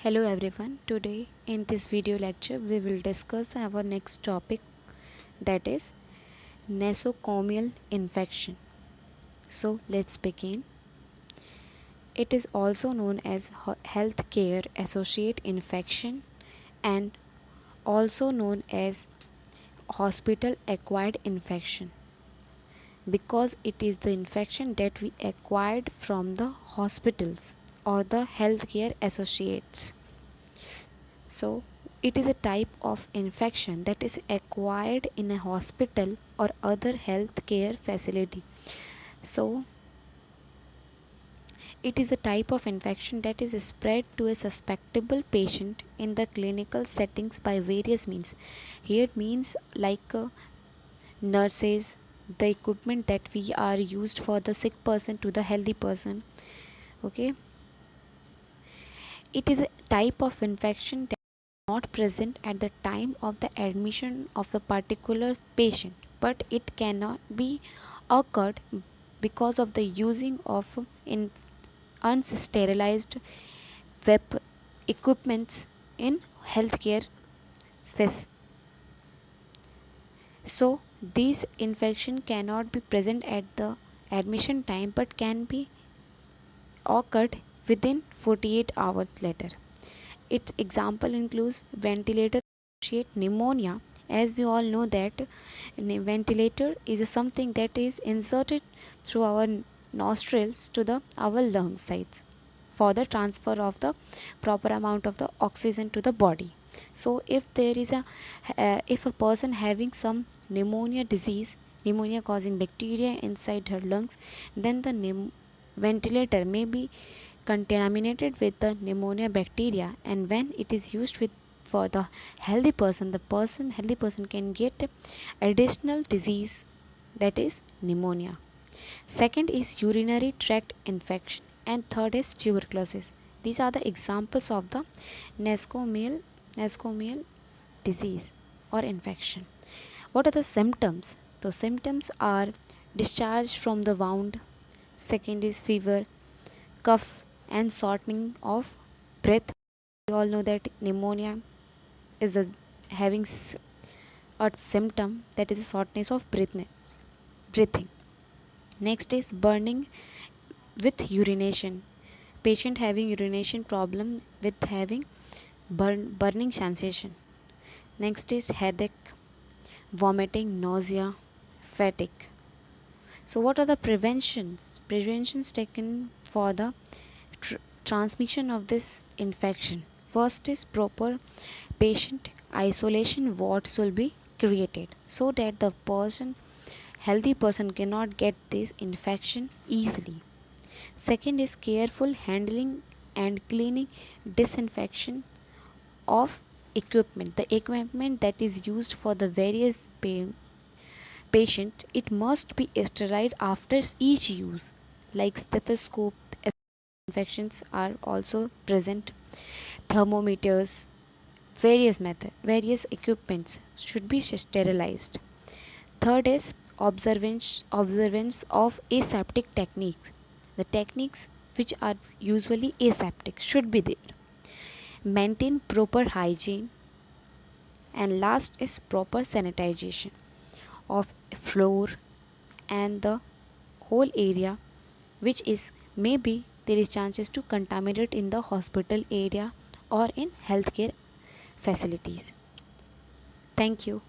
Hello everyone. Today in this video lecture we will discuss our next topic, that is nosocomial infection. So let's begin. It is also known as healthcare associated infection and also known as hospital acquired infection because it is the infection that we acquired from the hospitals or the healthcare associates. So, it is a type of infection that is acquired in a hospital or other healthcare facility. So, it is a type of infection that is spread to a suspectable patient in the clinical settings by various means. Here it means like nurses, the equipment that we are used for the sick person to the healthy person. Okay, it is a type of infection not present at the time of the admission of the particular patient, but it cannot be occurred because of the using of in unsterilized web equipments in healthcare space. So this infection cannot be present at the admission time but can be occurred within 48 hours later. Its example includes ventilator associated pneumonia. As we all know that ventilator is something that is inserted through our nostrils to the our lung sides for the transfer of the proper amount of the oxygen to the body. So if there is a if a person having some pneumonia disease, pneumonia causing bacteria inside her lungs, then the ventilator may be contaminated with the pneumonia bacteria, and when it is used with for the healthy person can get additional disease, that is pneumonia. Second is urinary tract infection, and third is tuberculosis. These are the examples of the nosocomial disease or infection. What are the symptoms? The symptoms are discharge from the wound. Second is fever, cough, and shortening of breath. We all know that pneumonia is the having a symptom, that is a shortness of breathing. Next is burning with urination. Patient having urination problem with having burning sensation. Next is headache, vomiting, nausea, fatigue. So what are the preventions taken for the transmission of this infection? First is proper patient isolation wards will be created so that the healthy person cannot get this infection easily. Second is careful handling and cleaning, disinfection of equipment. The equipment that is used for the various patient, it must be sterilized after each use, like stethoscope. Infections are also present, thermometers, various equipments should be sterilized. Third is observance of aseptic techniques. The techniques which are usually aseptic should be there. Maintain proper hygiene, and last is proper sanitization of floor and the whole area, which is maybe there is chances to contaminate in the hospital area or in healthcare facilities. Thank you.